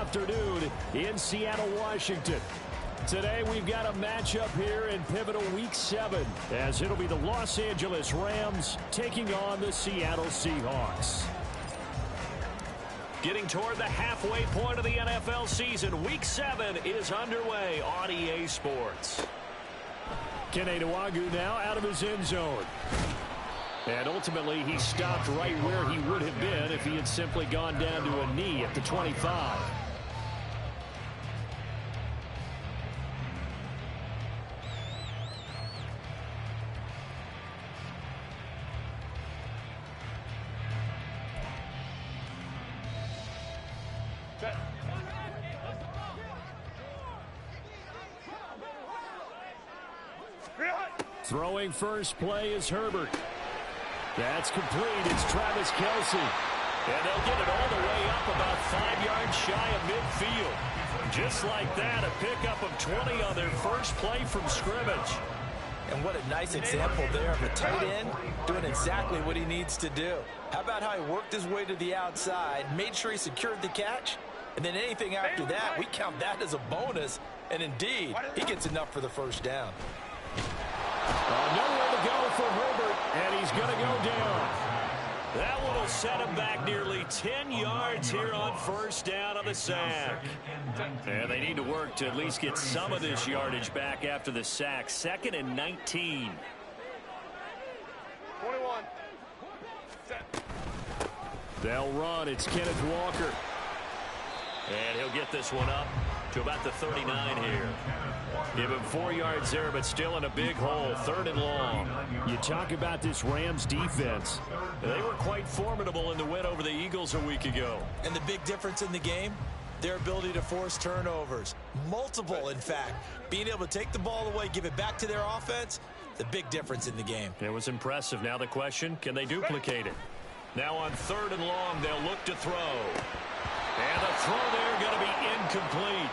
afternoon in Seattle, Washington. Today we've got a matchup here in pivotal Week 7, as it'll be the Los Angeles Rams taking on the Seattle Seahawks. Getting toward the halfway point of the NFL season, Week 7 is underway on EA Sports. Kene Nwangwu now out of his end zone. And ultimately, he stopped right where he would have been if he had simply gone down to a knee at the 25. Throwing first play is Herbert. That's complete. It's Travis Kelce. And they'll get it all the way up about 5 yards shy of midfield. Just like that, a pickup of 20 on their first play from scrimmage. And what a nice example there of a tight end doing exactly what he needs to do. How about how he worked his way to the outside, made sure he secured the catch, and then anything after that, we count that as a bonus. And indeed, he gets enough for the first down. Nowhere to go for Herbert, and he's going to go down. That one will set him back nearly 10 yards here on first down on the sack. And they need to work to at least get some of this yardage back after the sack. 2nd and 19. 21. They'll run. It's Kenneth Walker. And he'll get this one up to about the 39 here. Give him 4 yards there, but still in a big hole. 3rd and long. You talk about this Rams defense. They were quite formidable in the win over the Eagles a week ago. And the big difference in the game, their ability to force turnovers. Multiple, in fact. Being able to take the ball away, give it back to their offense, the big difference in the game. It was impressive. Now the question, can they duplicate it? Now on 3rd and long, they'll look to throw. And the throw there going to be incomplete.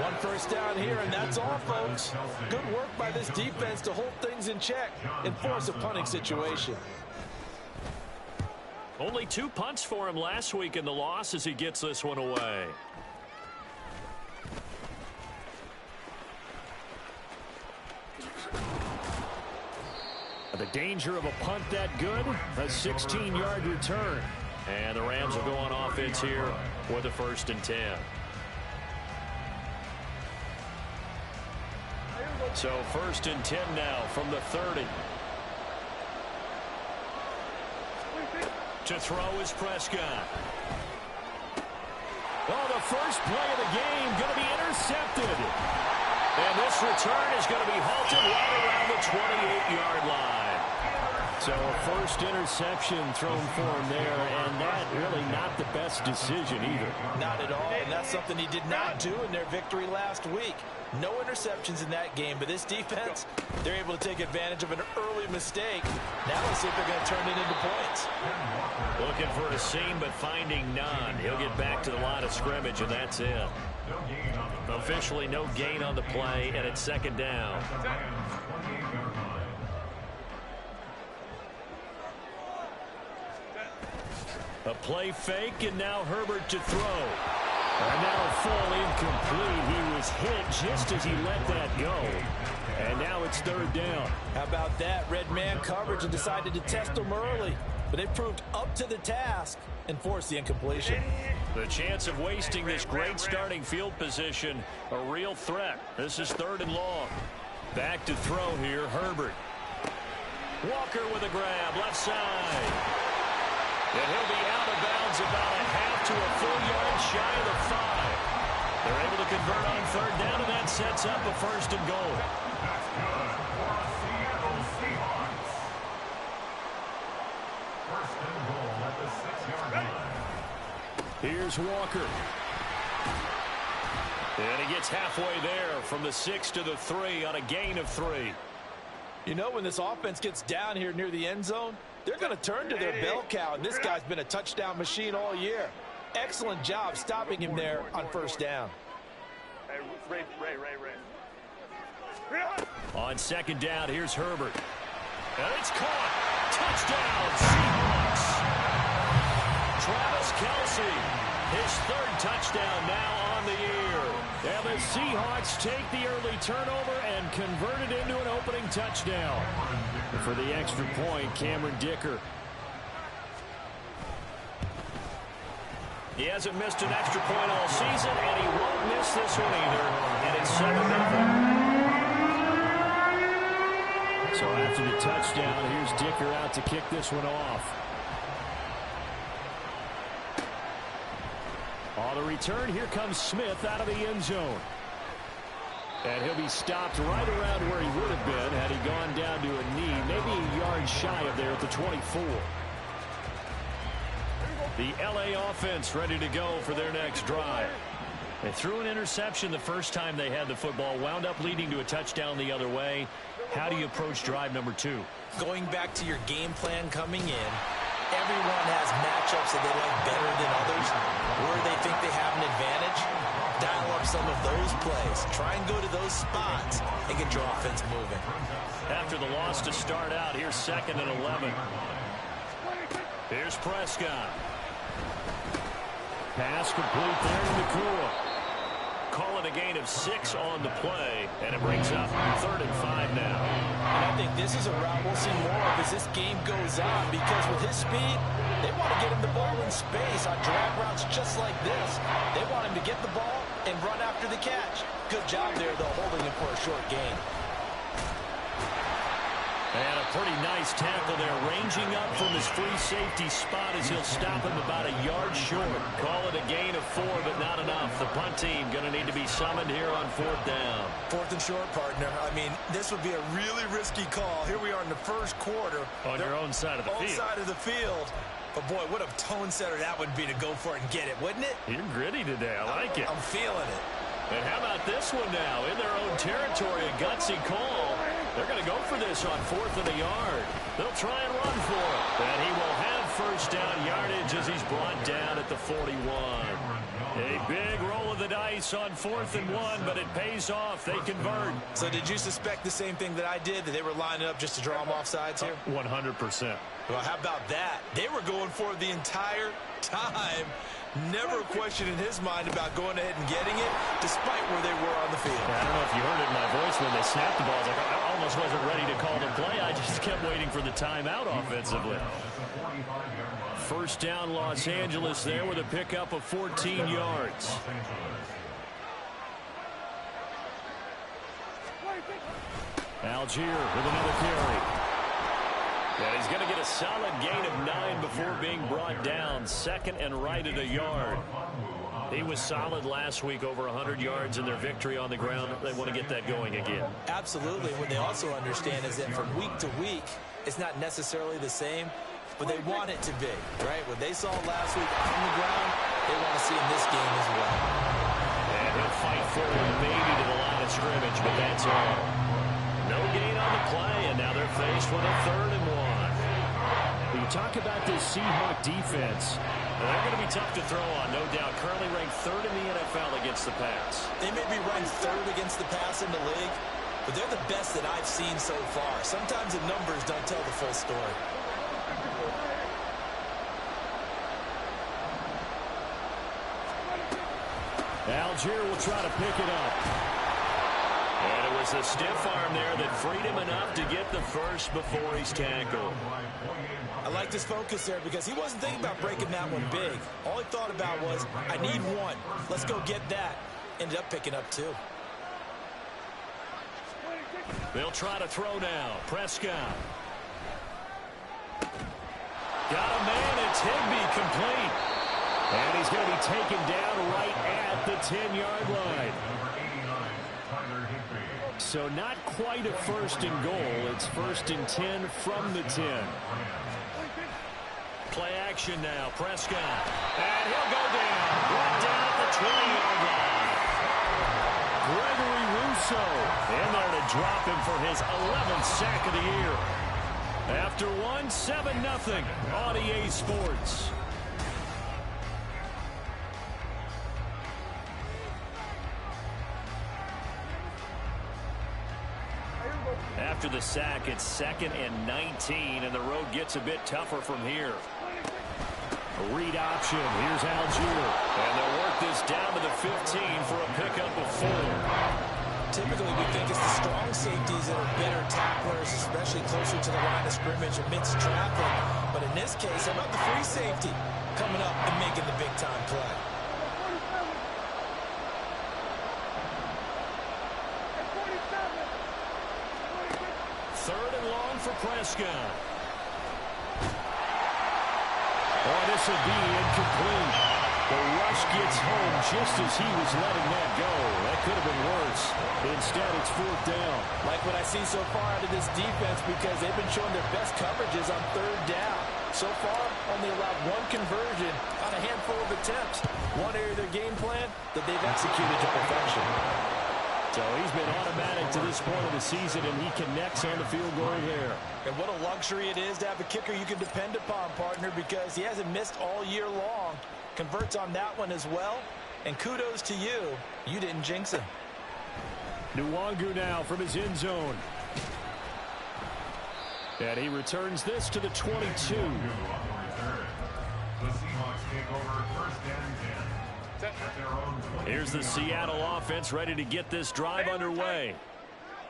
1 first down here, and that's all, folks. Good work by this defense to hold things in check and force a punting situation. Only 2 punts for him last week in the loss as he gets this one away. The danger of a punt that good, a 16-yard return. And the Rams will go on offense here with a 1st and 10. So 1st and 10 now from the 30. To throw is Prescott. Oh, the first play of the game going to be intercepted. And this return is going to be halted right around the 28-yard line. So a first interception thrown for him there, and that really not the best decision either. Not at all, and that's something he did not do in their victory last week. No interceptions in that game, but this defense, they're able to take advantage of an early mistake. Now let's see if they're going to turn it into points. Looking for a seam, but finding none. He'll get back to the line of scrimmage, and that's it. Officially no gain on the play, and it's 2nd down. A play fake, and now Herbert to throw. And now a full incomplete. He was hit just as he let that go. And now it's 3rd down. How about that? Red man coverage and decided to test him early. But they proved up to the task and forced the incompletion. The chance of wasting this great starting field position, a real threat. This is 3rd and long. Back to throw here, Herbert. Walker with a grab, left side. And he'll be out of bounds about a half to a full yard shy of the 5. They're able to convert on 3rd down, and that sets up a 1st and goal. Here's Walker. And he gets halfway there from the 6 to the 3 on a gain of 3. You know, when this offense gets down here near the end zone, they're going to turn to their bell cow, and this guy's been a touchdown machine all year. Excellent job stopping him there on 1st down. Ray. On 2nd down, here's Herbert. And it's caught. Touchdown, Seahawks. Travis Kelce. His third touchdown now on the year. And the Seahawks take the early turnover and convert it into an opening touchdown. For the extra point, Cameron Dicker. He hasn't missed an extra point all season, and he won't miss this one either. And it's 7-0. So after the touchdown, here's Dicker out to kick this one off. On the return, here comes Smith out of the end zone. And he'll be stopped right around where he would have been had he gone down to a knee, maybe a yard shy of there at the 24. The LA offense ready to go for their next drive. They threw an interception the first time they had the football, wound up leading to a touchdown the other way. How do you approach drive number 2? Going back to your game plan coming in, everyone has matchups that they like better than others, where they think they have an advantage. Dial up some of those plays. Try and go to those spots and get your offense moving. After the loss to start out, here's 2nd and 11. Here's Prescott. Pass complete there to Nakua. Call it a gain of 6 on the play, and it brings up 3rd and 5 now. And I think this is a route we'll see more of as this game goes on, because with his speed, they want to get him the ball in space on drag routes just like this. They want him to get the ball and run after the catch. Good job there, though, holding him for a short gain. And a pretty nice tackle there, ranging up from his free safety spot as he'll stop him about a yard short. Call it a gain of 4, but not enough. The punt team going to need to be summoned here on 4th down. 4th and short, partner. I mean, this would be a really risky call. Here we are in the first quarter. On your own side of the field. Own side of the field. But, boy, what a tone setter that would be to go for it and get it, wouldn't it? You're gritty today. I like it. I'm feeling it. And how about this one now? In their own territory, a gutsy call. They're going to go for this on 4th and a yard. They'll try and run for it. And he will have first down yardage as he's brought down at the 41. A big roll of the dice on 4th and 1, but it pays off. They convert. So did you suspect the same thing that I did, that they were lining up just to draw them off sides here? 100%. Well, how about that? They were going for it the entire time. Never a question in his mind about going ahead and getting it, despite where they were on the field. Yeah, I don't know if you heard it in my voice when they snapped the ball. I was like, I almost wasn't ready to call the play. I just kept waiting for the timeout offensively. First down, Los Angeles there with a pickup of 14 yards. Algier with another carry. And he's going to get a solid gain of 9 before being brought down. 2nd and right at a yard. He was solid last week, over 100 yards in their victory on the ground. They want to get that going again. Absolutely. What they also understand is that from week to week, it's not necessarily the same, but they want it to be, right? What they saw last week on the ground, they want to see in this game as well. And he'll fight forward maybe to the line of scrimmage, but that's all. No gain on the play, and now they're faced with a 3rd and 1. You talk about this Seahawk defense. They're going to be tough to throw on, no doubt. Currently ranked 3rd in the NFL against the pass. They may be ranked 3rd against the pass in the league, but they're the best that I've seen so far. Sometimes the numbers don't tell the full story. Algier will try to pick it up. And it was the stiff arm there that freed him enough to get the first before he's tackled. I liked his focus there because he wasn't thinking about breaking that one big. All he thought about was, I need 1. Let's go get that. Ended up picking up 2. They'll try to throw now. Prescott. Got a man. It's Higbee complete. And he's going to be taken down right at the 10-yard line. So not quite a 1st and goal. It's 1st and 10 from the 10. Play action now. Prescott. And he'll go down. Brought down at the 20-yard line. Gregory Rousseau in there to drop him for his 11th sack of the year. After 7-0 on EA Sports. After the sack, it's 2nd and 19, and the road gets a bit tougher from here. Read option. Here's Algier. And they'll work this down to the 15 for a pickup of 4. Typically, we think it's the strong safeties that are better tacklers, especially closer to the line of scrimmage amidst traffic. But in this case, how about the free safety coming up and making the big-time play? Third and long for Prescott. Oh, this will be incomplete. The rush gets home just as he was letting that go. That could have been worse. Instead, it's 4th down. Like what I see so far out of this defense, because they've been showing their best coverages on 3rd down. So far, only allowed 1 conversion on a handful of attempts. One area of their game plan that they've executed to perfection. So he's been automatic to this point of the season, and he connects on the field goal there. And what a luxury it is to have a kicker you can depend upon, partner, because he hasn't missed all year long. Converts on that one as well. And kudos to you. You didn't jinx him. Nwangu now from his end zone. And he returns this to the 22. Here's the Seattle offense ready to get this drive underway.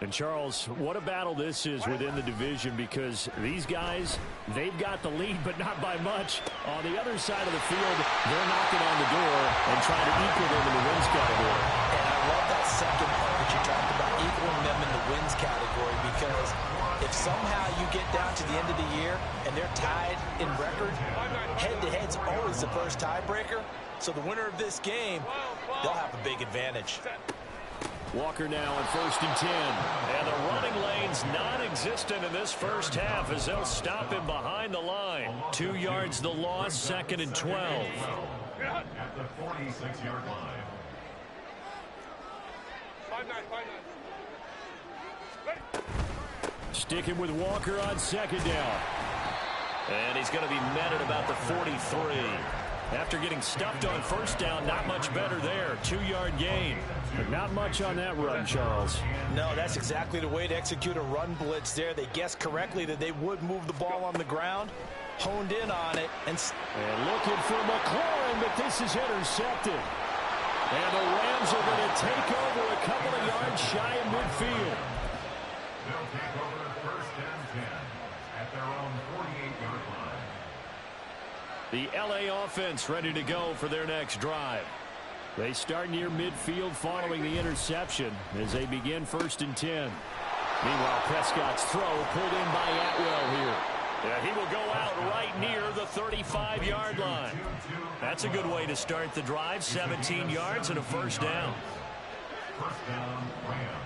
And, Charles, what a battle this is within the division, because these guys, they've got the lead, but not by much. On the other side of the field, they're knocking on the door and trying to equal them in the wins category. And I love that second part that you talked about, equaling them in the wins category, because if somehow you get down to the end of the year and they're tied in record, head-to-head's always the first tiebreaker. So the winner of this game, they'll have a big advantage. Walker now on 1st and 10. And the running lane's non-existent in this first half as they'll stop him behind the line. 2 yards the loss, 2nd and 12. At the 46-yard line. 5-9. Sticking with Walker on 2nd down. And he's going to be met at about the 43. After getting stuffed on 1st down, not much better there. 2-yard gain. But not much on that run, Charles. No, that's exactly the way to execute a run blitz there. They guessed correctly that they would move the ball on the ground, honed in on it. And looking for McLaurin, but this is intercepted. And the Rams are going to take over a couple of yards shy of midfield. They'll take over 1st and 10 at their own 48-yard line. The LA offense ready to go for their next drive. They start near midfield following the interception as they begin 1st and 10. Meanwhile, Prescott's throw pulled in by Atwell here. Yeah, he will go out right near the 35-yard line. That's a good way to start the drive. 17 yards and a 1st down. 1st down, Rams.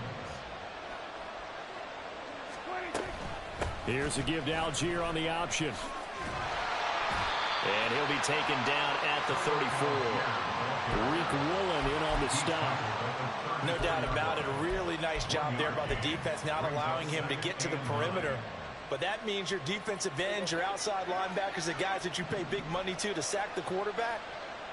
Here's a give to Algier on the option. And he'll be taken down at the 34. Reek Woolen in on the stop. no doubt about it, a really nice job there by the defense, not allowing him to get to the perimeter. But that means your defensive ends, your outside linebackers, the guys that you pay big money to sack the quarterback,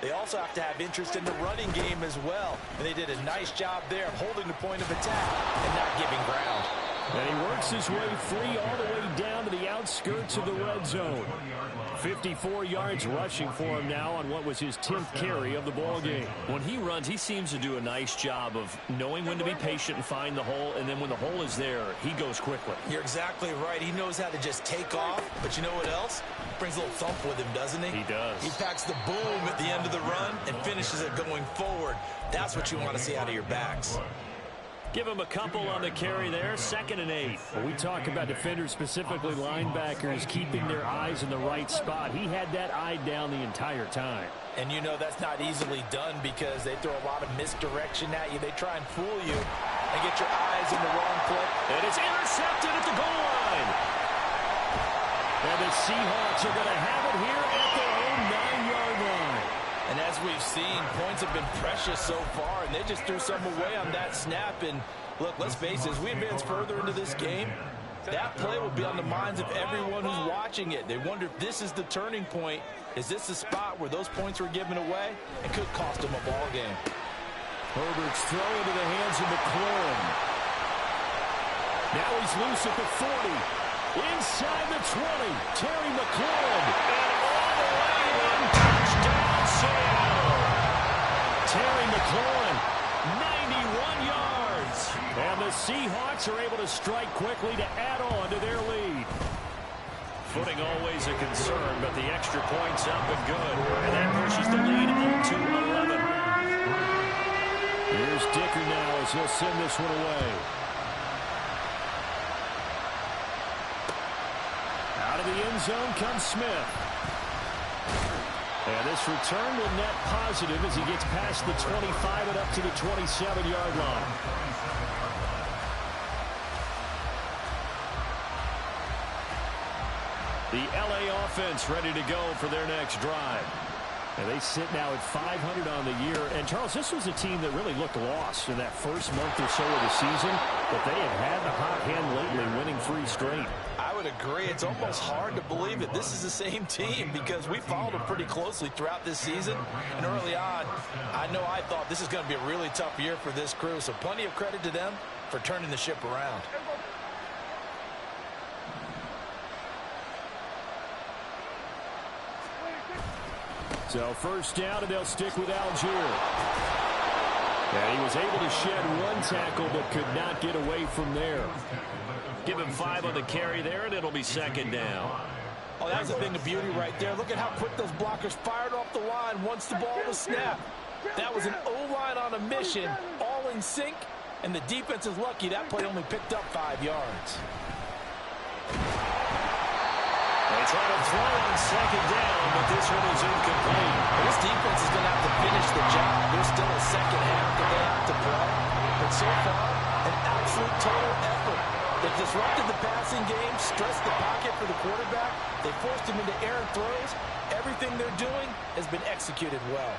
they also have to have interest in the running game as well. And they did a nice job there of holding the point of attack and not giving ground. And he works his way free all the way down to the outskirts of the red zone. 54 yards rushing for him now on what was his 10th carry of the ball game. When he runs, he seems to do a nice job of knowing when to be patient and find the hole, and then when the hole is there, he goes quickly. You're exactly right. He knows how to just take off, but you know what else? Brings a little thump with him, doesn't he? He does. He packs the boom at the end of the run and finishes it going forward. That's what you want to see out of your backs. Give him a couple on the carry there, 2nd and 8. When we talk about defenders, specifically linebackers, keeping their eyes in the right spot, he had that eye down the entire time. And you know that's not easily done because they throw a lot of misdirection at you. They try and fool you and get your eyes in the wrong place. And it's intercepted at the goal line. And the Seahawks are going to have it here at their own 9-yard line. And as we've seen, points have been precious so far, and they just threw some away on that snap. And look, let's face it, as we advance further into this game, that play will be on the minds of everyone who's watching it. They wonder if this is the turning point. Is this the spot where those points were given away? It could cost them a ball game. Herbert's throw into the hands of McLaurin. Now he's loose at the 40. Inside the 20. Terry McLaurin. And Touchdown, Seattle. Terry McLaurin, 91 yards. And the Seahawks are able to strike quickly to add on to their lead. Footing always a concern, but the extra point's up and good. And that pushes the lead up to 11. Here's Dicker now as he'll send this one away. Out of the end zone comes Smith. And this return will net positive as he gets past the 25 and up to the 27-yard line. The LA offense ready to go for their next drive. And they sit now at 500 on the year. And, Charles, this was a team that really looked lost in that first month or so of the season. But they have had the hot hand lately, winning 3 straight. I would agree. It's almost hard to believe that this is the same team because we followed them pretty closely throughout this season. And early on, I know I thought this is going to be a really tough year for this crew. So plenty of credit to them for turning the ship around. So first down, and they'll stick with Algier. And he was able to shed 1 tackle, but could not get away from there. Give him 5 on the carry there, and it'll be second down. Oh, that's a thing of beauty right there. Look at how quick those blockers fired off the line once the ball was snapped. That was an O-line on a mission, all in sync, and the defense is lucky that play only picked up 5 yards. They try to throw on second down, but this one is incomplete. This defense is going to have to finish the job. There's still a second half that they have to play. But so far, an absolute total effort. They've disrupted the passing game, stressed the pocket for the quarterback. They forced him into errant throws. Everything they're doing has been executed well.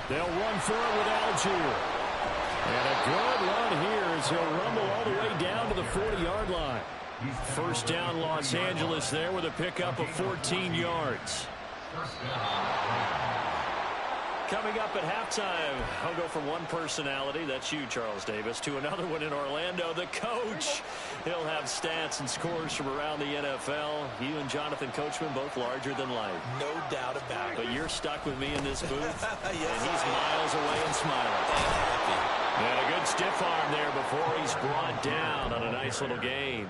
They'll run for it with Algier. And a good run here as he'll rumble all the way down to the 40-yard line. First down, Los Angeles there with a pickup of 14 yards. Coming up at halftime, I'll go from one personality, that's you, Charles Davis, to another one in Orlando, the coach. He'll have stats and scores from around the NFL. You and Jonathan Coachman, both larger than life. No doubt about it. But you're stuck with me in this booth, Yes, and he's miles away and smiling. And a good stiff arm there before he's brought down on a nice little gain.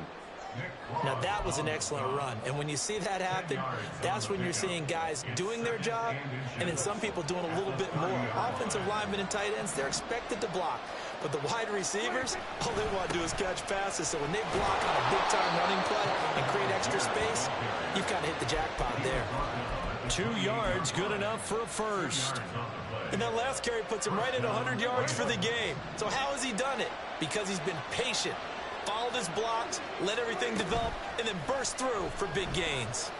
Now, that was an excellent run. And when you see that happen, that's when you're seeing guys doing their job and then some people doing a little bit more. Offensive linemen and tight ends, they're expected to block. But the wide receivers, all they want to do is catch passes. So when they block on a big-time running play and create extra space, you've kind of hit the jackpot there. 2 yards, good enough for a first. And that last carry puts him right at 100 yards for the game. So how has he done it? Because he's been patient. Followed his blocks, let everything develop, and then burst through for big gains.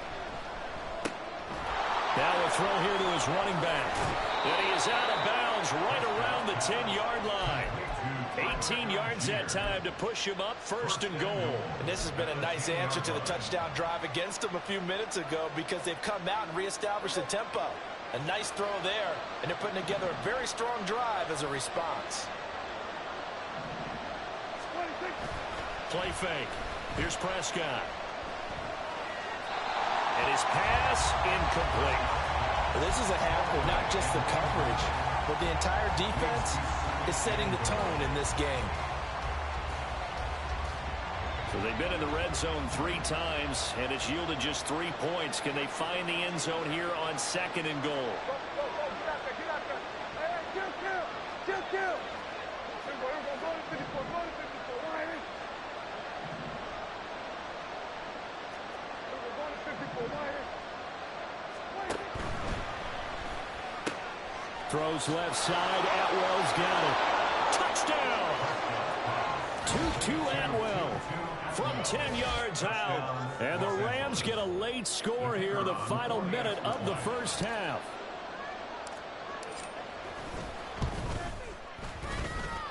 Now a throw here to his running back. And he is out of bounds right around the 10-yard line. 18 yards that time to push him up, first and goal. And this has been a nice answer to the touchdown drive against them a few minutes ago because they've come out and reestablished the tempo. A nice throw there, and they're putting together a very strong drive as a response. Play fake. Here's Prescott. And his pass incomplete. Well, this is a half where not just the coverage, but the entire defense is setting the tone in this game. So they've been in the red zone 3 times, and it's yielded just 3 points. Can they find the end zone here on second and goal? Throws left side. Atwell's got it. Touchdown! 2-2 Atwell from 10 yards out. And the Rams get a late score here in the final minute of the first half.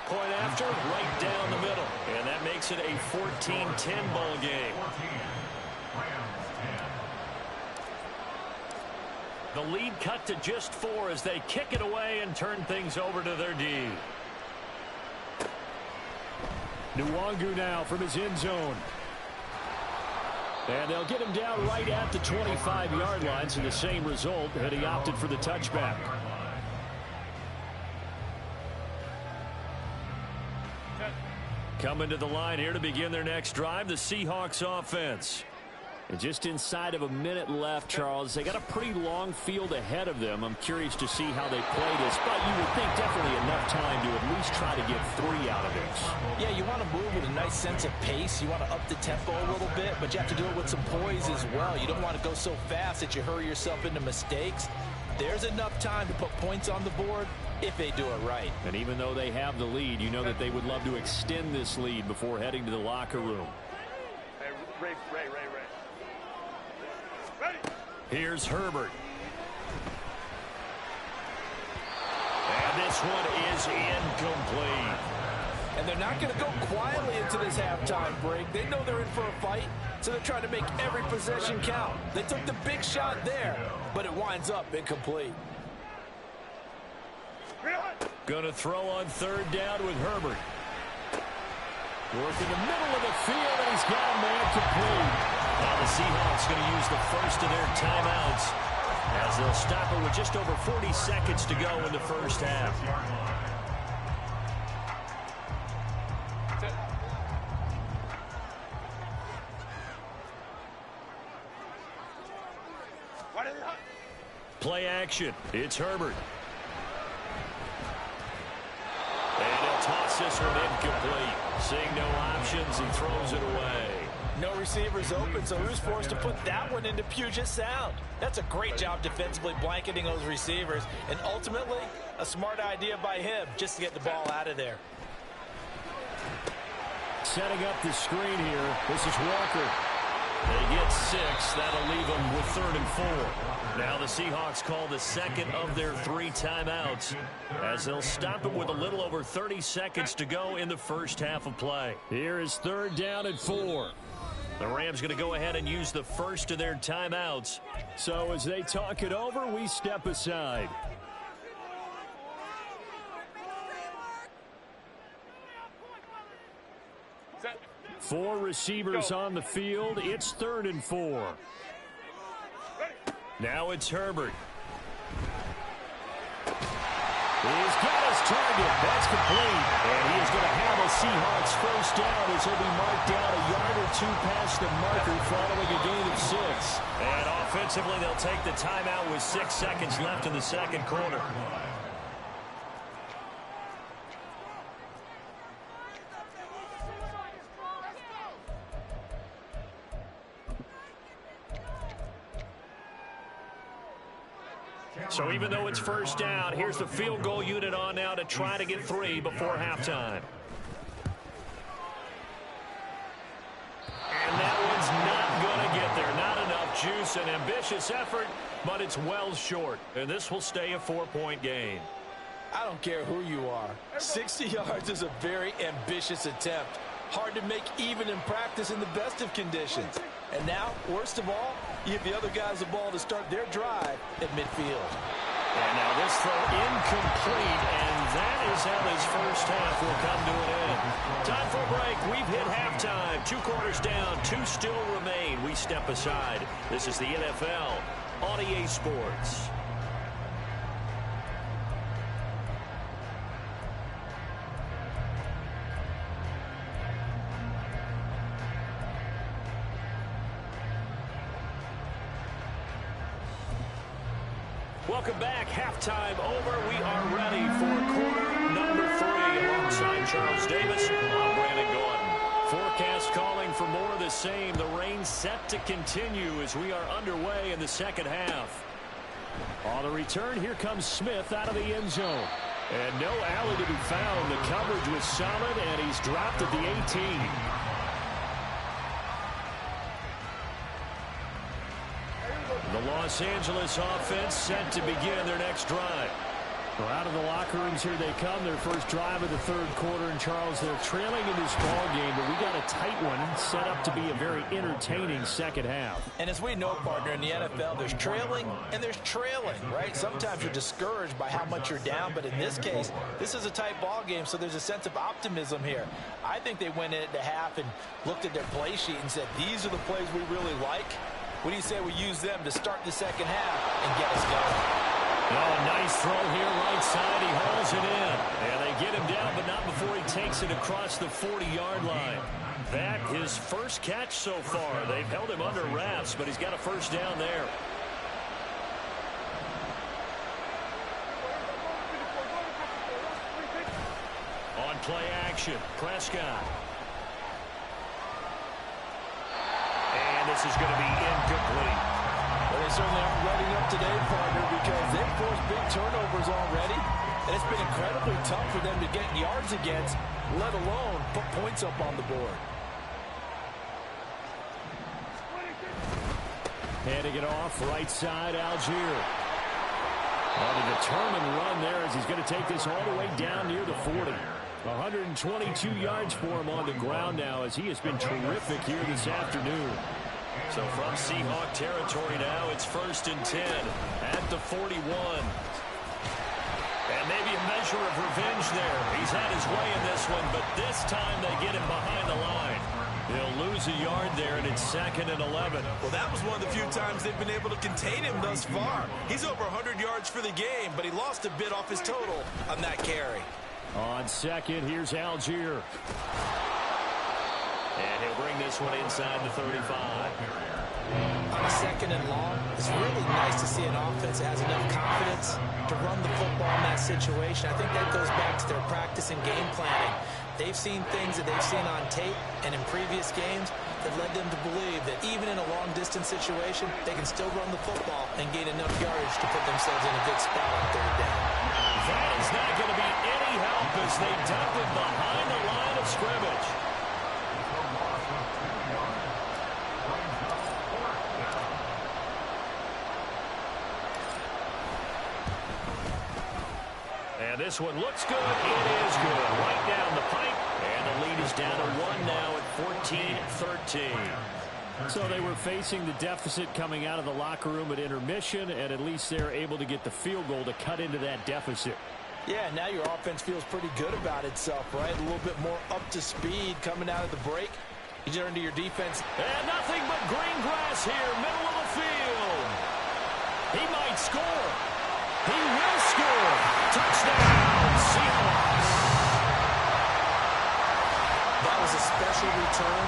Point after, right down the middle. And that makes it a 14-10 ball game. The lead cut to just 4 as they kick it away and turn things over to their D. Nwangu now from his end zone. And they'll get him down right at the 25-yard line, so the same result, and he opted for the touchback. Coming to the line here to begin their next drive, the Seahawks offense. And just inside of a minute left, Charles. They got a pretty long field ahead of them. I'm curious to see how they play this, but you would think definitely enough time to at least try to get 3 out of this. Yeah, you want to move with a nice sense of pace. You want to up the tempo a little bit, but you have to do it with some poise as well. You don't want to go so fast that you hurry yourself into mistakes. There's enough time to put points on the board if they do it right. And even though they have the lead, you know that they would love to extend this lead before heading to the locker room. Hey, Ray. Here's Herbert. And this one is incomplete. And they're not going to go quietly into this halftime break. They know they're in for a fight, so they're trying to make every possession count. They took the big shot there, but it winds up incomplete. Going to throw on third down with Herbert. Working the middle of the field, and he's got a man complete. Now the Seahawks going to use the first of their timeouts as they'll stop it with just over 40 seconds to go in the first half. Play action. It's Herbert. And he'll toss this one incomplete. Seeing no options, he throws it away. No receivers open, so who's forced to put that one into Puget Sound? That's a great job defensively blanketing those receivers, and ultimately, a smart idea by him just to get the ball out of there. Setting up the screen here. This is Walker. They get 6. That'll leave them with 3rd and 4. Now the Seahawks call the second of their 3 timeouts as they'll stop it with a little over 30 seconds to go in the first half of play. Here is 3rd down and 4. The Rams going to go ahead and use the first of their timeouts. So as they talk it over, we step aside. Four receivers on the field. It's 3rd and 4. Now it's Herbert. He's got his target. That's complete. And he is going to have a Seahawks first down as he'll be marked down a yard or 2 past the marker following a gain of 6. And offensively, they'll take the timeout with 6 seconds left in the second quarter. So even though it's first down, here's the field goal unit on now to try to get 3 before halftime. And that one's not going to get there. Not enough juice, an ambitious effort, but it's well short. And this will stay a 4-point game. I don't care who you are. 60 yards is a very ambitious attempt. Hard to make even in practice in the best of conditions. And now, worst of all, you give the other guys the ball to start their drive at midfield. And now this throw incomplete, and that is how this first half will come to an end. Time for a break. We've hit halftime. 2 quarters down, 2 still remain. We step aside. This is the NFL on EA Sports. Welcome back. Halftime over. We are ready for quarter number 3. Alongside Charles Davis, I'm Brandon Gordon. Forecast calling for more of the same. The rain set to continue as we are underway in the second half. On the return, here comes Smith out of the end zone. And no alley to be found. The coverage was solid, and he's dropped at the 18. The Los Angeles offense set to begin their next drive. Well, out of the locker rooms here they come. Their first drive of the third quarter. And, Charles, they're trailing in this ball game, but we got a tight one set up to be a very entertaining second half. And as we know, partner, in the NFL, there's trailing and there's trailing, right? Sometimes you're discouraged by how much you're down, but in this case, this is a tight ball game, so there's a sense of optimism here. I think they went into half and looked at their play sheet and said, these are the plays we really like. What do you say we use them to start the second half and get us going? Oh, nice throw here, right side. He hauls it in. And they get him down, but not before he takes it across the 40-yard line. That his first catch so far. They've held him under wraps, but he's got a first down there. On play action, Prescott. And this is going to be incomplete. Well, they certainly aren't letting up today, partner, because they've forced big turnovers already. And it's been incredibly tough for them to get yards against, let alone put points up on the board. Handing it off, right side, Algier. On a determined run there as he's going to take this all the way down near the 40. 122 yards for him on the ground now as he has been terrific here this afternoon. So from Seahawk territory now, it's 1st and 10 at the 41. And maybe a measure of revenge there. He's had his way in this one, but this time they get him behind the line. They'll lose a yard there, and it's 2nd and 11. Well, that was one of the few times they've been able to contain him thus far. He's over 100 yards for the game, but he lost a bit off his total on that carry. On second, here's Algier. And he'll bring this one inside the 35. On a 2nd and long, it's really nice to see an offense that has enough confidence to run the football in that situation. I think that goes back to their practice and game planning. They've seen things that they've seen on tape and in previous games that led them to believe that even in a long-distance situation, they can still run the football and gain enough yardage to put themselves in a good spot on 3rd down. That is not going to be any help as they dump it behind the line of scrimmage. And this one looks good. It is good. Right down the pipe. And the lead is down to 1 now at 14-13. So they were facing the deficit coming out of the locker room at intermission, and at least they're able to get the field goal to cut into that deficit. Yeah, now your offense feels pretty good about itself, right? A little bit more up to speed coming out of the break. You turn to your defense. And nothing but green grass here, middle of the field. He might score. He will score. Touchdown, Seahawks. That was a special return,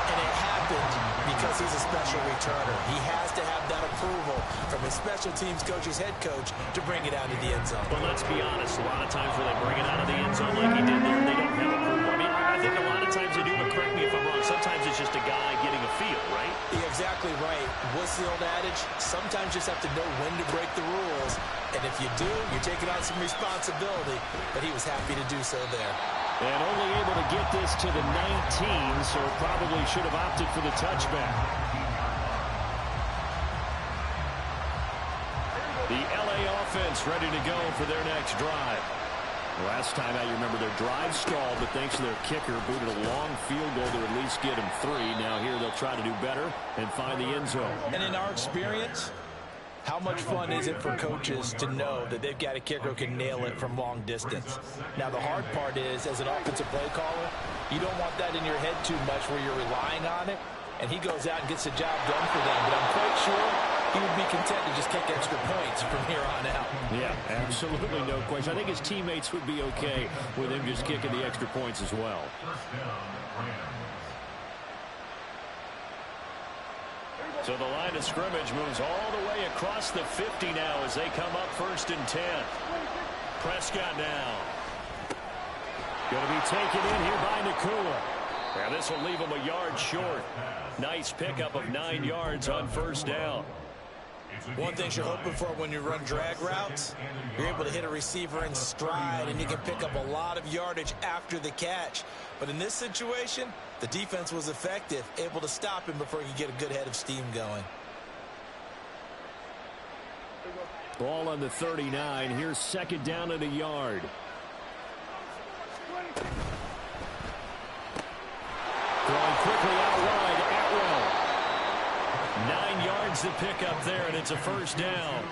and it happened because he's a special returner. He has to have that approval from his special teams coach's head coach to bring it out of the end zone. But let's be honest, a lot of times when they bring it out of the end zone like he did there, they don't have approval. I mean, I think a lot of times they do, but correct me if I'm wrong. Sometimes it's just a guy getting a feel, right? You're exactly right. What's the old adage? Sometimes you just have to know when to break the rules. And if you do, you're taking on some responsibility. But he was happy to do so there. And only able to get this to the 19, so probably should have opted for the touchback. The LA offense ready to go for their next drive. Last time out, you remember their drive stalled, but thanks to their kicker, booted a long field goal to at least get them 3. Now here they'll try to do better and find the end zone. And in our experience, how much fun is it for coaches to know that they've got a kicker who can nail it from long distance? Now, the hard part is, as an offensive play caller, you don't want that in your head too much where you're relying on it, and he goes out and gets the job done for them. But I'm quite sure he would be content to just kick extra points from here on out. Yeah, absolutely no question. I think his teammates would be okay with him just kicking the extra points as well. So the line of scrimmage moves all the way across the 50 now as they come up 1st and 10. Prescott now. Going to be taken in here by Nakua. And this will leave him a yard short. Nice pickup of 9 yards on 1st down. One thing you're hoping for when you run drag routes, you're able to hit a receiver in stride, and you can pick up a lot of yardage after the catch. But in this situation, the defense was effective, able to stop him before he could get a good head of steam going. Ball on the 39. Here's second down and a yard. Throwing quickly out wide, Atwell. 9 yards to pick up there, and it's a first down.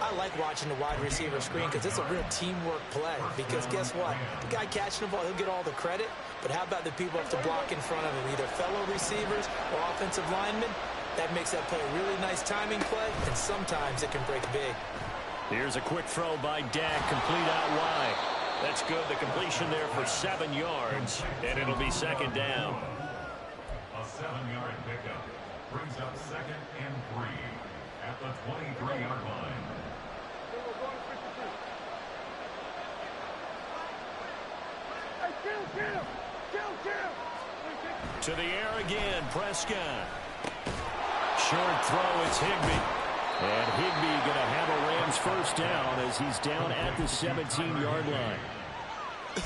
I like watching the wide receiver screen because it's a real teamwork play. Because guess what? The guy catching the ball, he'll get all the credit. But how about the people have to block in front of him, either fellow receivers or offensive linemen? That makes that play a really nice timing play, and sometimes it can break big. Here's a quick throw by Dak, complete out wide. That's good. The completion there for 7 yards, and it'll be second down. A 7-yard pickup brings up 2nd and 3 at the 23-yard line. To the air again, Prescott. Short throw, it's Higbee. And Higbee going to have a Rams first down as he's down at the 17-yard line.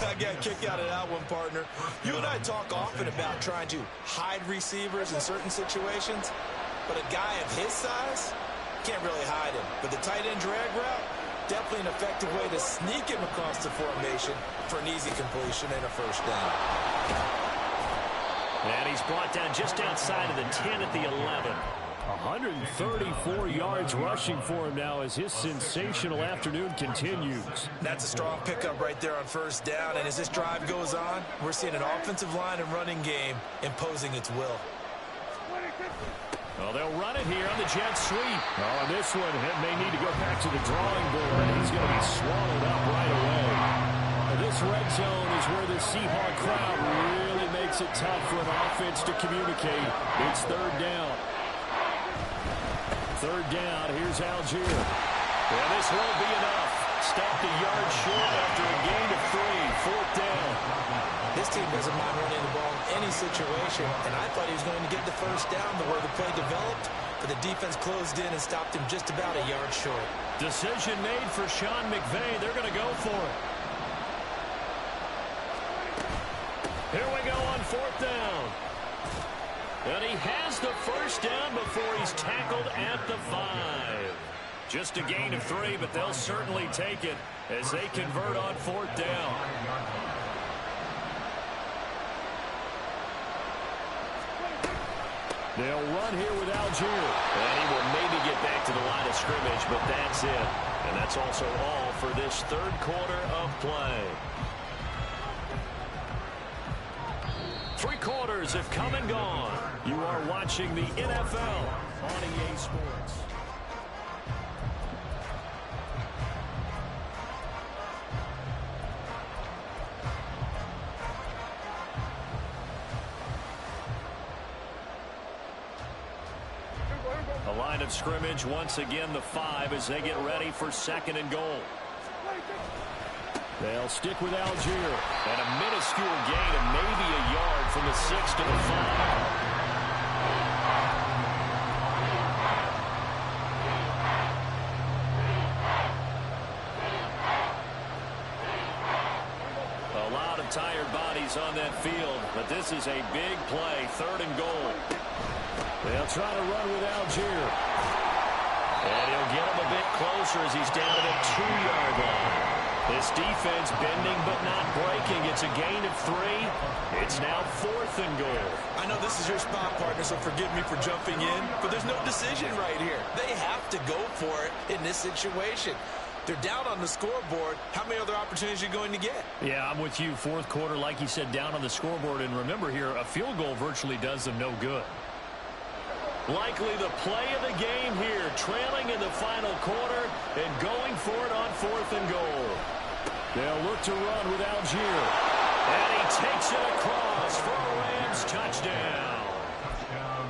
I got a kick out of that one, partner. You and I talk often about trying to hide receivers in certain situations, but a guy of his size can't really hide him. But the tight end drag route, definitely an effective way to sneak him across the formation for an easy completion and a first down. And he's brought down just outside of the 10 at the 11. 134 yards rushing for him now as his sensational afternoon continues. That's a strong pickup right there on first down, and as this drive goes on, we're seeing an offensive line and running game imposing its will. Well, they'll run it here on the jet sweep. Oh, and this one may need to go back to the drawing board. He's going to be swallowed up right away. This red zone is where the Seahawk crowd really makes it tough for an offense to communicate. It's third down. Third down, here's Algier. Yeah, this won't be enough. Stopped a yard short after a gain of 3. Fourth down. This team doesn't mind running the ball in any situation, and I thought he was going to get the first down the way the play developed, but the defense closed in and stopped him just about a yard short. Decision made for Sean McVay. They're going to go for it. Here we go on fourth down. And he has the first down before he's tackled at the 5. Just a gain of 3, but they'll certainly take it as they convert on fourth down. They'll run here with Algier. And he will maybe get back to the line of scrimmage, but that's it. And that's also all for this third quarter of play. 3 quarters have come and gone. You are watching the NFL on EA Sports. The line of scrimmage once again the 5 as they get ready for second and goal. They'll stick with Algier. And a minuscule gain of maybe a yard from the 6 to the 5. A lot of tired bodies on that field, but this is a big play, third and goal. They'll try to run with Algier. And he'll get him a bit closer as he's down at a 2-yard line. This defense bending but not breaking. It's a gain of 3. It's now fourth and goal. I know this is your spot, partner, so forgive me for jumping in, but there's no decision right here. They have to go for it in this situation. They're down on the scoreboard. How many other opportunities are you going to get? Yeah, I'm with you. Fourth quarter, like you said, down on the scoreboard. And remember here, a field goal virtually does them no good. Likely the play of the game here, trailing in the final quarter and going for it on fourth and goal. They'll look to run with Algier. And he takes it across for a Rams touchdown.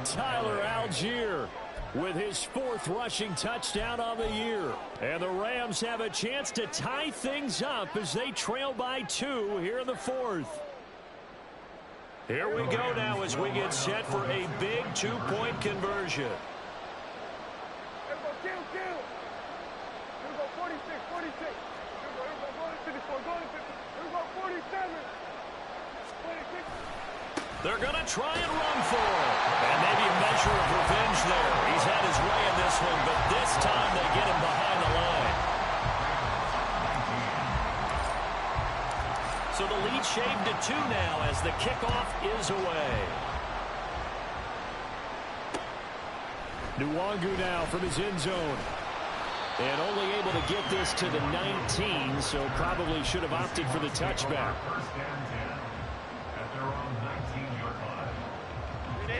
Tyler Algier with his 4th rushing touchdown on the year. And the Rams have a chance to tie things up as they trail by 2 here in the 4th. Here we go now as we get set for a big 2-point conversion. They're going to try and run for it. And maybe a measure of revenge there. He's had his way in this one, but this time they get him behind the So the lead shaved to 2 now as the kickoff is away. Nwangu now from his end zone. And only able to get this to the 19, so probably should have opted for the touchback. First and 10 at their own 19-yard line.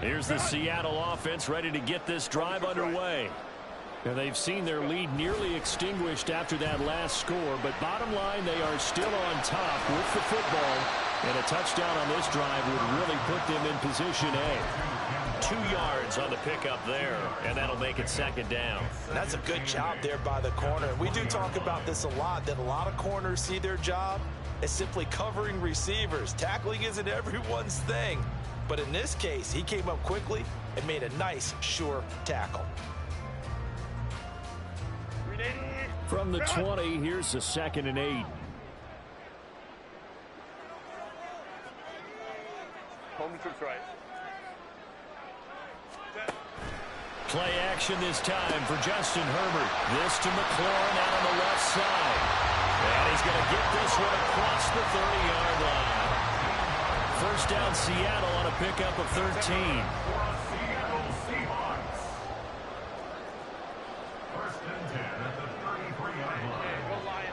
Here's the Seattle offense ready to get this drive underway. And they've seen their lead nearly extinguished after that last score, but bottom line, they are still on top with the football. And a touchdown on this drive would really put them in position A. 2 yards on the pickup there, and that'll make it second down. That's a good job there by the corner. We do talk about this a lot, that a lot of corners see their job as simply covering receivers. Tackling isn't everyone's thing. But in this case, he came up quickly and made a nice, sure tackle. From the 20, here's the 2nd and 8. Home trips right. Play action this time for Justin Herbert. This to McLaurin out on the left side. And he's going to get this one across the 30-yard line. First down Seattle on a pickup of 13. Seattle Seahawks. First and 10 at the 33-yard line. Go Lion.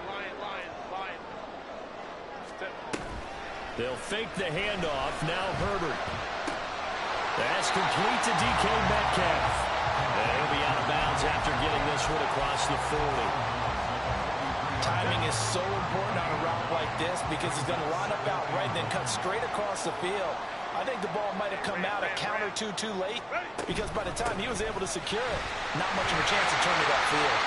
They'll fake the handoff. Now Herbert. That's complete to DK Metcalf. And he'll be out of bounds after getting this one across the 40. Timing is so important on a route like this because he's going to line up out right and then cut straight across the field. I think the ball might have come out a count or two too late because by the time he was able to secure it, not much of a chance to turn it upfield.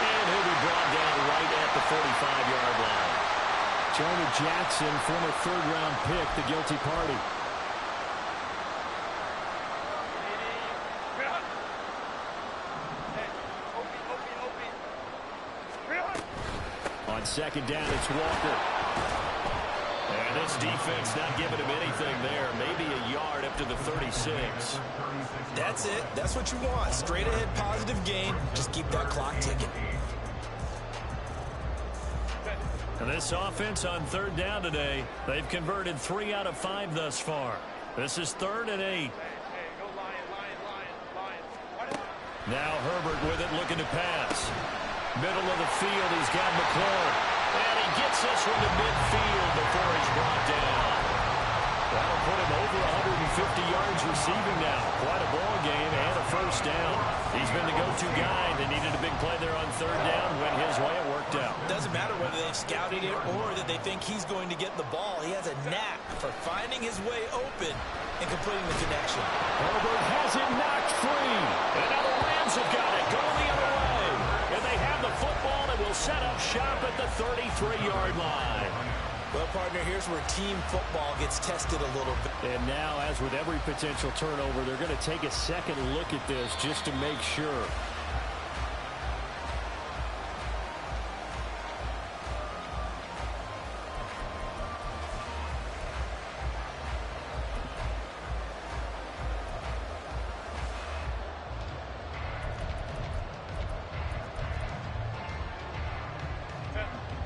And he'll be brought down right at the 45-yard line. Jonah Jackson, former third-round pick, the guilty party. On second down, it's Walker. And this defense not giving him anything there. Maybe a yard up to the 36. That's it. That's what you want. Straight ahead positive gain. Just keep that clock ticking. And this offense on third down today, they've converted 3 out of 5 thus far. This is 3rd and 8. Go Lion. Now Herbert with it, looking to pass. Middle of the field, he's got McLaurin. And he gets this one to midfield before he's brought down. That'll put him over 150 yards receiving now. Quite a ball game and a first down. He's been the go-to guy. They needed a big play there on third down. Went his way, it worked out. Doesn't matter whether they've scouted it or that they think he's going to get the ball. He has a knack for finding his way open and completing the connection. Herbert has it knocked free. And now the Rams have got it going the other way. And they have the football and will set up shop at the 33-yard line. Well, partner, here's where team football gets tested a little bit. And now, as with every potential turnover, they're going to take a second look at this just to make sure.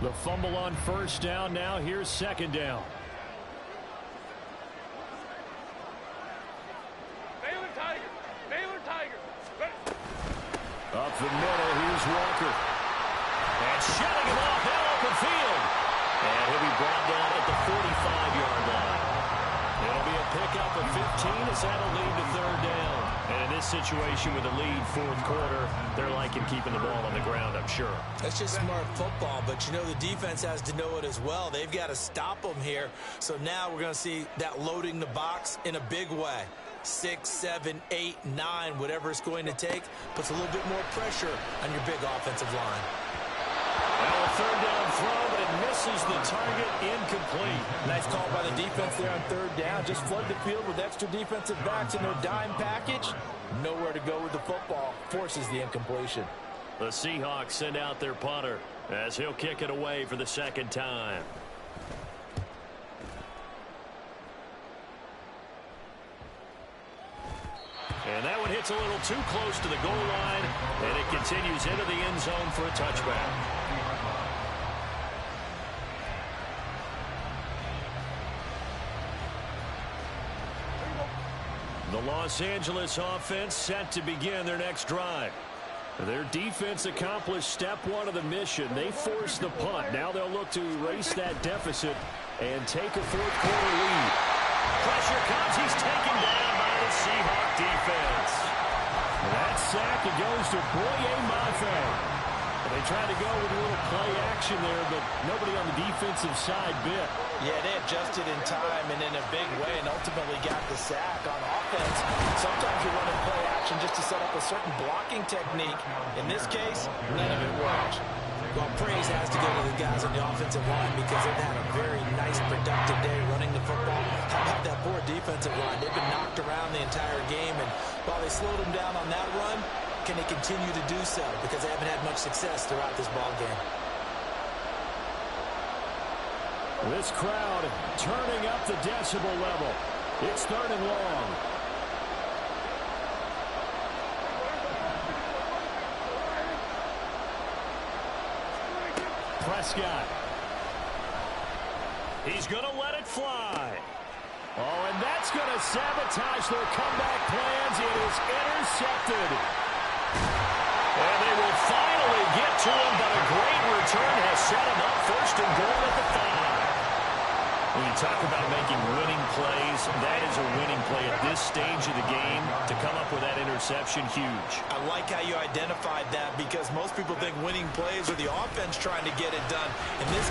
The fumble on first down. Now here's second down. Baylor Tiger. Up the middle, here's Walker. And shutting him off that open field. And he'll be brought down at the 45-yard line. It'll be a pickup of 15 as that'll lead to third down. And in this situation with a lead fourth quarter, they're liking keeping the ball on the ground, I'm sure. That's just smart football, but you know the defense has to know it as well. They've got to stop them here. So now we're going to see that loading the box in a big way. 6, 7, 8, 9, whatever it's going to take, puts a little bit more pressure on your big offensive line. Well, a third down throw, but it misses the target, incomplete. Nice call by the defense there on third down. Just flood the field with extra defensive backs in their dime package. Nowhere to go with the football. Forces the incompletion. The Seahawks send out their punter as he'll kick it away for the second time. And that one hits a little too close to the goal line, and it continues into the end zone for a touchback. The Los Angeles offense set to begin their next drive. Their defense accomplished step one of the mission. They forced the punt. Now they'll look to erase that deficit and take a fourth quarter lead. Pressure comes. He's taken down by the Seahawk defense. That sack, it goes to Boye Mafe. They tried to go with a little play action there, but nobody on the defensive side bit. Yeah, they adjusted in time and in a big way and ultimately got the sack. On offense, sometimes you run in play action just to set up a certain blocking technique. In this case, none of it worked. Well, praise has to go to the guys on the offensive line because they've had a very nice, productive day running the football. How about that poor defensive line? They've been knocked around the entire game, and while they slowed them down on that run, can they continue to do so? Because they haven't had much success throughout this ball game. This crowd turning up the decibel level. It's 3rd and long. Prescott. He's going to let it fly. Oh, and that's going to sabotage their comeback plans. It is intercepted. And they will finally get to him, but a great return has set him up 1st and goal at the 5. When you talk about making winning plays, that is a winning play at this stage of the game. To come up with that interception, huge. I like how you identified that because most people think winning plays are the offense trying to get it done. In this